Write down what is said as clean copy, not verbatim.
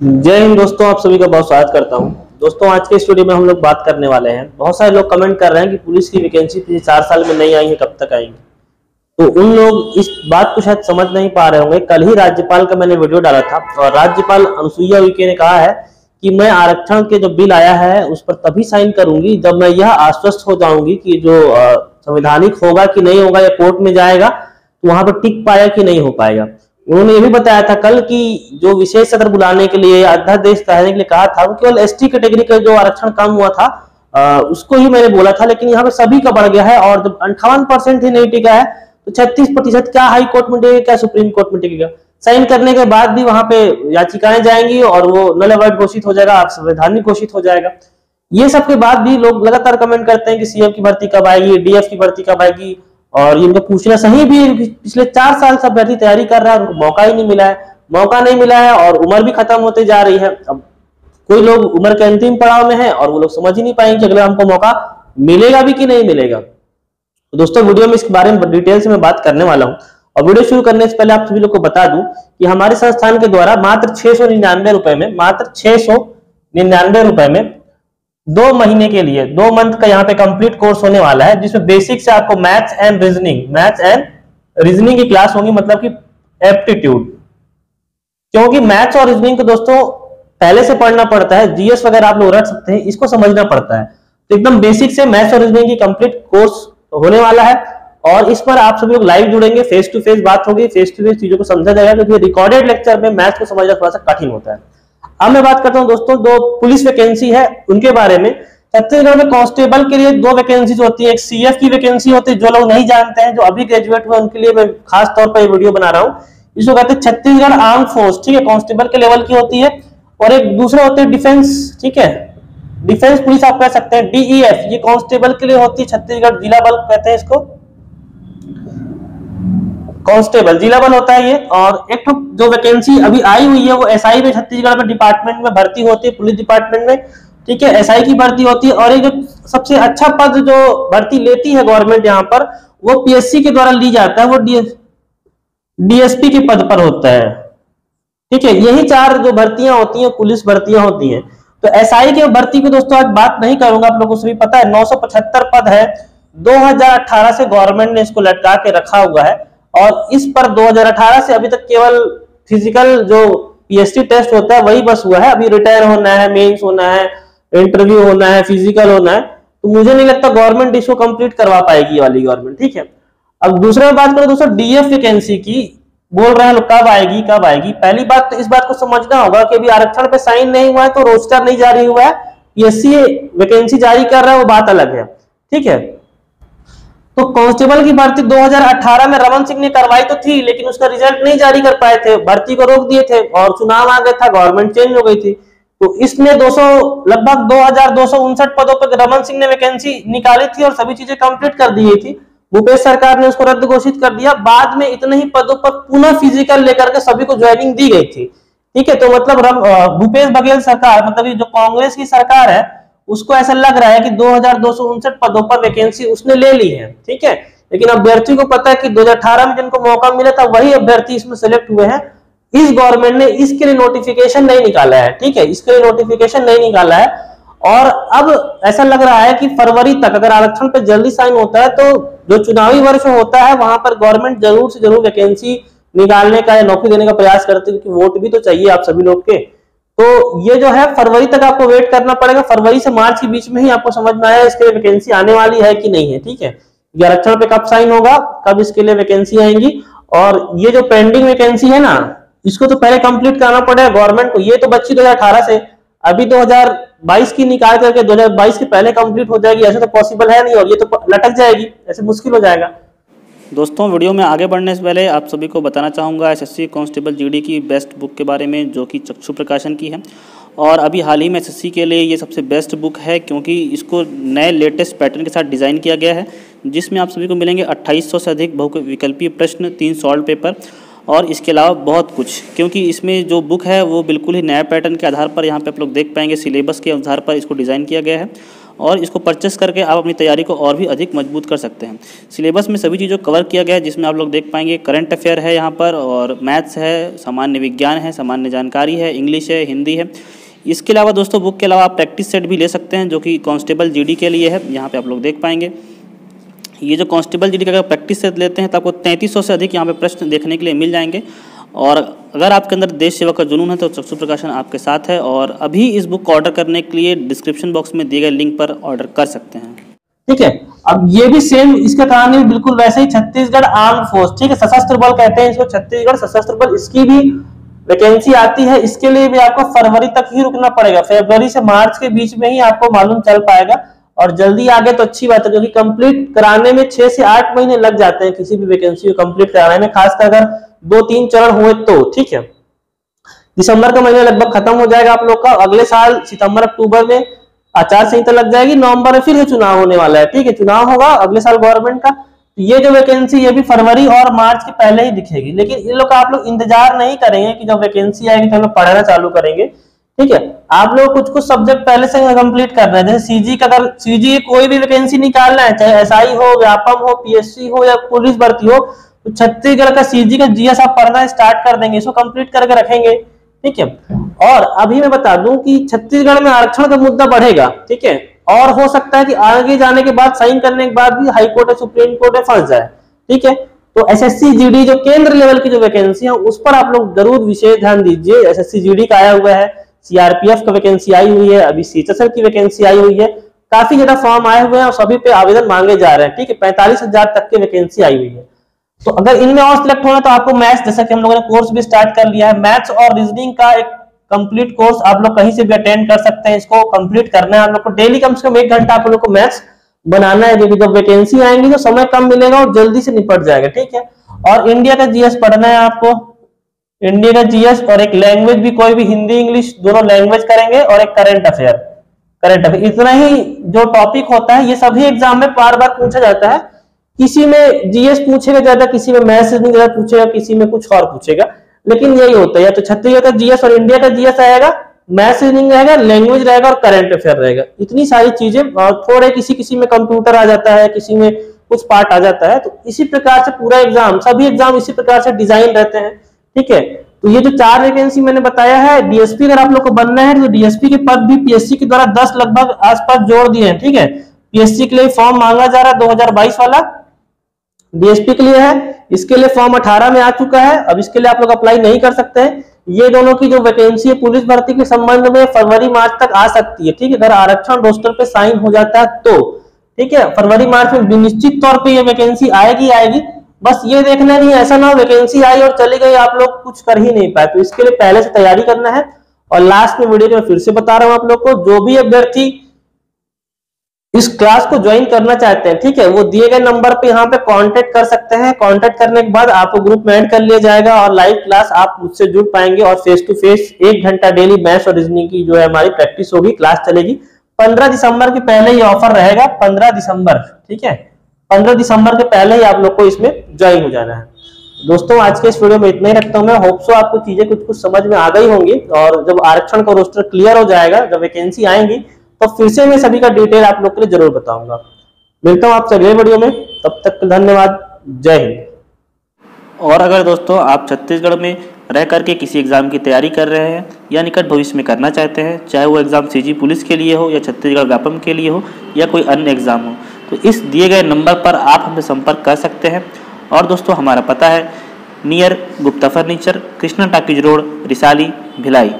जय हिंद दोस्तों, आप सभी का बहुत स्वागत करता हूं। दोस्तों, आज के इस वीडियो में हम लोग बात करने वाले हैं। बहुत सारे लोग कमेंट कर रहे हैं कि पुलिस की वैकेंसी पिछले 4 साल में नहीं आई है, कब तक आएंगी। तो उन लोग इस बात को शायद समझ नहीं पा रहे होंगे। कल ही राज्यपाल का मैंने वीडियो डाला था और राज्यपाल अनुसुईया उइके ने कहा है कि मैं आरक्षण के जो बिल आया है उस पर तभी साइन करूंगी जब मैं यह आश्वस्त हो जाऊंगी कि जो संवैधानिक होगा कि नहीं होगा या कोर्ट में जाएगा तो वहां पर टिक पाया कि नहीं हो पाएगा। उन्होंने ये भी बताया था कल कि जो विशेष सत्र बुलाने के लिए अध्यादेश कहने के लिए कहा था वो केवल एसटी कैटेगरी का जो आरक्षण कम हुआ था उसको ही मैंने बोला था, लेकिन यहाँ पे सभी का बढ़ गया है। और जब 58% ही नहीं टिका है तो 36% क्या हाई कोर्ट में टिकेगा, क्या सुप्रीम कोर्ट में टिकेगा। साइन करने के बाद भी वहां पे याचिकाएं जाएंगी और वो नल अवॉइड घोषित हो जाएगा, संवैधानिक घोषित हो जाएगा। ये सब के बाद भी लोग लगातार कमेंट करते हैं कि सीएम की भर्ती कब आएगी, डीएफ की भर्ती कब आएगी। और इनको पूछना सही भी, पिछले 4 साल से अभ्यर्थी तैयारी कर रहा है, उनको मौका ही नहीं मिला है। मौका नहीं मिला है और उम्र भी खत्म होते जा रही है। अब कोई लोग उम्र के अंतिम पड़ाव में है और वो लोग समझ ही नहीं पाएंगे कि अगला हमको मौका मिलेगा भी कि नहीं मिलेगा। तो दोस्तों, वीडियो में इसके बारे में डिटेल से मैं बात करने वाला हूँ। और वीडियो शुरू करने से पहले आप सभी लोग को बता दूं कि हमारे संस्थान के द्वारा मात्र 699 रुपए में, मात्र 699 रुपए में 2 महीने के लिए 2 मंथ का यहाँ पे कंप्लीट कोर्स होने वाला है, जिसमें बेसिक से आपको मैथ्स एंड रीजनिंग की क्लास होगी, मतलब कि एप्टीट्यूड। क्योंकि मैथ्स और रीजनिंग को दोस्तों पहले से पढ़ना पड़ता है, जीएस वगैरह आप लोग रट सकते हैं, इसको समझना पड़ता है। तो एकदम बेसिक से मैथ्स और रीजनिंग की कंप्लीट कोर्स होने वाला है और इस पर आप सभी लोग लाइव जुड़ेंगे, फेस टू फेस बात होगी, फेस टू फेस चीजों को समझा जाएगा, क्योंकि रिकॉर्डेड लेक्चर में मैथ्स को समझना थोड़ा सा कठिन होता है। अब मैं बात करता हूं दोस्तों, 2 पुलिस वैकेंसी है उनके बारे में। छत्तीसगढ़ में कांस्टेबल के लिए 2 वैकेंसीज होती है। एक सीएफ की वैकेंसी होती है, जो लोग नहीं जानते हैं, जो अभी ग्रेजुएट हुए उनके लिए मैं खास तौर पर वीडियो बना रहा हूं। इसको कहते हैं छत्तीसगढ़ आर्म फोर्स, ठीक है, कांस्टेबल के लेवल की होती है। और एक दूसरा होते हैं डिफेंस, ठीक है, डिफेंस पुलिस आप कह सकते हैं, डीईएफ, ये कांस्टेबल के लिए होती है। छत्तीसगढ़ जिला बल कहते हैं इसको, कांस्टेबल जिला बल होता है ये। और एक जो वैकेंसी अभी आई हुई है वो एसआई में, छत्तीसगढ़ में डिपार्टमेंट में भर्ती होती है, पुलिस डिपार्टमेंट में, ठीक है, एसआई की भर्ती होती है। और एक जो सबसे अच्छा पद जो भर्ती लेती है गवर्नमेंट यहाँ पर, वो पीएससी के द्वारा ली जाता है, वो डीएसपी के पद पर होता है, ठीक है। यही 4 जो भर्तियां होती हैं पुलिस भर्तियां होती हैं। तो एसआई की भर्ती की दोस्तों आज बात नहीं करूंगा, आप लोगों को सभी पता है 975 पद है। 2018 से गवर्नमेंट ने इसको लटका के रखा हुआ है और इस पर 2018 से अभी तक केवल फिजिकल जो पीएसटी टेस्ट होता है वही बस हुआ है। अभी रिटायर होना है, मेंस होना है, इंटरव्यू होना है, फिजिकल होना है। तो मुझे नहीं लगता गवर्नमेंट इसको कंप्लीट करवा पाएगी वाली गवर्नमेंट, ठीक है। अब दूसरा बात करें दोस्तों डीएफ वैकेंसी की, बोल रहे हैं लोग कब आएगी कब आएगी। पहली बात तो इस बात को समझना होगा कि अभी आरक्षण पे साइन नहीं हुआ है तो रोस्टर नहीं जारी हुआ है, पीएससी वैकेंसी जारी कर रहा है, वो बात अलग है, ठीक है। तो कांस्टेबल की भर्ती 2018 में रमन सिंह ने करवाई तो थी, लेकिन उसका रिजल्ट नहीं जारी कर पाए थे, भर्ती को रोक दिए थे और चुनाव आ गया था, गवर्नमेंट चेंज हो गई थी। तो इसने लगभग 2259 पदों पर रमन सिंह ने वैकेंसी निकाली थी और सभी चीजें कंप्लीट कर दी गई थी। भूपेश सरकार ने उसको रद्द घोषित कर दिया। बाद में इतने ही पदों पर पुनः फिजिकल लेकर के सभी को ज्वाइनिंग दी गई थी, ठीक है। तो मतलब भूपेश बघेल सरकार, मतलब जो कांग्रेस की सरकार है, उसको ऐसा लग रहा है कि 2259 पदों पर वैकेंसी उसने ले ली है, ठीक है। लेकिन अभ्यर्थी को पता है कि 2018 में जिनको मौका मिला था वही अभ्यर्थी इसमें सेलेक्ट हुए हैं। इस गवर्नमेंट ने इसके लिए नोटिफिकेशन नहीं निकाला है, ठीक है, इसके लिए नोटिफिकेशन नहीं निकाला है। और अब ऐसा लग रहा है कि फरवरी तक अगर आरक्षण पे जल्दी साइन होता है तो जो चुनावी वर्ष होता है वहां पर गवर्नमेंट जरूर से जरूर वैकेंसी निकालने का या नौकरी देने का प्रयास करती है, क्योंकि वोट भी तो चाहिए आप सभी लोग के। तो ये जो है फरवरी तक आपको वेट करना पड़ेगा। फरवरी से मार्च के बीच में ही आपको समझ में आया इसके लिए वैकेंसी आने वाली है कि नहीं है, ठीक है। आरक्षण पे कब साइन होगा, कब इसके लिए वैकेंसी आएंगी। और ये जो पेंडिंग वैकेंसी है ना, इसको तो पहले कंप्लीट करना पड़ेगा गवर्नमेंट को। ये तो बच्ची 2018 से, अभी 2022 की निकाल करके 2022 के पहले कंप्लीट हो जाएगी, ऐसे तो पॉसिबल है नहीं, और ये तो लटक जाएगी, ऐसे मुश्किल हो जाएगा। दोस्तों, वीडियो में आगे बढ़ने से पहले आप सभी को बताना चाहूँगा एसएससी कांस्टेबल जीडी की बेस्ट बुक के बारे में, जो कि चक्षु प्रकाशन की है। और अभी हाल ही में एसएससी के लिए ये सबसे बेस्ट बुक है, क्योंकि इसको नए लेटेस्ट पैटर्न के साथ डिज़ाइन किया गया है, जिसमें आप सभी को मिलेंगे 2800 से अधिक बहुविकल्पीय प्रश्न, 3 सॉल्व पेपर और इसके अलावा बहुत कुछ। क्योंकि इसमें जो बुक है वो बिल्कुल ही नया पैटर्न के आधार पर यहाँ पे आप लोग देख पाएंगे, सिलेबस के आधार पर इसको डिज़ाइन किया गया है। और इसको परचेस करके आप अपनी तैयारी को और भी अधिक मजबूत कर सकते हैं। सिलेबस में सभी चीज़ों कवर किया गया है, जिसमें आप लोग देख पाएंगे करंट अफेयर है यहाँ पर, और मैथ्स है, सामान्य विज्ञान है, सामान्य जानकारी है, इंग्लिश है, हिंदी है। इसके अलावा दोस्तों बुक के अलावा आप प्रैक्टिस सेट भी ले सकते हैं, जो कि कांस्टेबल जीडी के लिए है। यहाँ पे आप लोग देख पाएंगे ये जो कांस्टेबल जीडी का अगर प्रैक्टिस सेट लेते हैं तो आपको 3300 से अधिक यहाँ पे प्रश्न देखने के लिए मिल जाएंगे। और अगर आपके अंदर देश सेवा का जुनून है तो चक्षु प्रकाशन आपके साथ है, और अभी इस बुक को ऑर्डर करने के लिए डिस्क्रिप्शन बॉक्स में दिए गए लिंक पर ऑर्डर कर सकते हैं। ठीक है, अब ये भी सेम इसका कहानी भी बिल्कुल वैसे ही छत्तीसगढ़ आर्म फोर्स, ठीक है, सशस्त्र बल कहते हैं इसको, छत्तीसगढ़ सशस्त्र बल, इसकी भी वैकेंसी आती है। इसके लिए भी आपको फरवरी तक ही रुकना पड़ेगा, फरवरी से मार्च के बीच में ही आपको मालूम चल पाएगा। और जल्दी आगे तो अच्छी बात है, क्योंकि कंप्लीट कराने में 6 से 8 महीने लग जाते हैं किसी भी वैकेंसी को कंप्लीट कराने में, खासकर अगर 2-3 चरण हुए तो। ठीक है, दिसंबर का महीना लगभग खत्म हो जाएगा आप लोग का, अगले साल सितंबर अक्टूबर में आचार संहिता लग जाएगी, नवंबर में फिर से चुनाव होने वाला है। ठीक है, चुनाव होगा अगले साल गवर्नमेंट का, ये जो वैकेंसी ये भी फरवरी और मार्च के पहले ही दिखेगी। लेकिन इन लोग का आप लोग इंतजार नहीं करेंगे कि जब वैकेंसी आएगी तो हम लोग पढ़ना चालू करेंगे। ठीक है, आप लोग कुछ सब्जेक्ट पहले से कंप्लीट कर रहे हैं, जैसे सीजी का, अगर सीजी कोई भी वैकेंसी निकालना है, चाहे एसआई हो, व्यापम हो, पीएससी हो या पुलिस भर्ती हो, तो छत्तीसगढ़ का सीजी का जीएस आप पढ़ना स्टार्ट कर देंगे, इसको कंप्लीट करके रखेंगे। ठीक है, और अभी मैं बता दूं कि छत्तीसगढ़ में आरक्षण का मुद्दा बढ़ेगा। ठीक है, और हो सकता है कि आगे जाने के बाद, साइन करने के बाद भी हाई कोर्ट या सुप्रीम कोर्ट में फंस जाए। ठीक है, तो एसएससी जीडी जो केंद्र लेवल की जो वैकेंसी है उस पर आप लोग जरूर विशेष ध्यान दीजिए। एसएससी जीडी का आया हुआ है, सीआरपीएफ का वैकेंसी आई हुई है, अभी सीएचएसएल की वैकेंसी आई हुई है, काफी ज्यादा फॉर्म आए हुए हैं और सभी पे आवेदन मांगे जा रहे हैं। ठीक है, 45,000 तक की वैकेंसी आई हुई है। तो अगर इनमें और सिलेक्ट होना तो आपको मैथ्स, जैसा कि हम लोगों ने कोर्स भी स्टार्ट कर लिया है, मैथ्स और रीजनिंग का एक कंप्लीट कोर्स आप लोग कहीं से भी अटेंड कर सकते हैं। इसको कंप्लीट करना है आप लोग को, डेली कम से कम 1 घंटा आप लोग को मैथ्स बनाना है, क्योंकि जब वैकेंसी आएंगी तो समय कम मिलेगा और जल्दी से निपट जाएगा। ठीक है, और इंडिया का जीएस पढ़ना है आपको, इंडिया का जीएस, और एक लैंग्वेज भी, कोई भी हिंदी इंग्लिश दोनों लैंग्वेज करेंगे, और एक करंट अफेयर। इतना ही जो टॉपिक होता है, ये सभी एग्जाम में बार बार पूछा जाता है। किसी में जीएस पूछेगा ज्यादा, किसी में मैथ्स ज्यादा पूछेगा, किसी में कुछ और पूछेगा, लेकिन यही होता है, या तो छत्तीसगढ़ का जीएस और इंडिया का जीएस आएगा, मैथ्स रीजनिंग रहेगा, लैंग्वेज रहेगा और करंट अफेयर रहेगा। इतनी सारी चीजें, और थोड़े किसी में कंप्यूटर आ जाता है, किसी में कुछ पार्ट आ जाता है। तो इसी प्रकार से पूरा एग्जाम, सभी एग्जाम इसी प्रकार से डिजाइन रहते हैं। ठीक है, तो ये जो 4 वैकेंसी मैंने बताया है, डीएसपी अगर आप लोग को बनना है तो डीएसपी के पद भी पीएससी के द्वारा 10 लगभग आसपास जोड़ दिए हैं। ठीक है, पीएससी के लिए फॉर्म मांगा जा रहा है 2022 वाला, डीएसपी के लिए है, इसके लिए फॉर्म 18 में आ चुका है, अब इसके लिए आप लोग अप्लाई नहीं कर सकते हैं। ये दोनों की जो वैकेंसी है पुलिस भर्ती के संबंध में फरवरी मार्च तक आ सकती है। ठीक है, अगर आरक्षण रोस्टर पे साइन हो जाता है तो। ठीक है, फरवरी मार्च में निश्चित तौर पे ये वैकेंसी आएगी। बस ये देखना नहीं, ऐसा ना हो वैकेंसी आई और चली गई, आप लोग कुछ कर ही नहीं पाए। तो इसके लिए पहले से तैयारी करना है। और लास्ट में वीडियो में फिर से बता रहा हूं आप लोग को, जो भी अभ्यर्थी इस क्लास को ज्वाइन करना चाहते हैं, ठीक है, वो दिए गए नंबर पे यहाँ पे कांटेक्ट कर सकते हैं। कांटेक्ट करने के बाद आपको ग्रुप में ऐड कर लिया जाएगा और लाइव क्लास आप मुझसे जुड़ पाएंगे, और फेस टू फेस 1 घंटा डेली मैथ्स और रीजनिंग की जो है हमारी प्रैक्टिस होगी, क्लास चलेगी। 15 दिसंबर के पहले ये ऑफर रहेगा, 15 दिसंबर। ठीक है, 15 दिसंबर के पहले ही आप लोग को इसमें ज्वाइन हो जाना है। दोस्तों, आज के इस वीडियो में इतना ही रखता हूं मैं। होप सो आपको चीजें कुछ समझ में आ गई होंगी, और जब आरक्षण का रोस्टर क्लियर हो जाएगा, जब वैकेंसी आएंगी, तो फिर से मैं सभी का डिटेल आप लोग के लिए जरूर बताऊंगा। मिलता हूं आपसे अगले वीडियो में, तब तक धन्यवाद, जय हिंद। और अगर दोस्तों आप छत्तीसगढ़ में रह करके किसी एग्ज़ाम की तैयारी कर रहे हैं या निकट भविष्य में करना चाहते हैं, चाहे वो एग्ज़ाम सीजी पुलिस के लिए हो या छत्तीसगढ़ व्यापम के लिए हो या कोई अन्य एग्ज़ाम हो, तो इस दिए गए नंबर पर आप हमसे संपर्क कर सकते हैं। और दोस्तों, हमारा पता है near Gupta furniture, Krishna talkies road, Risali, Bhilai.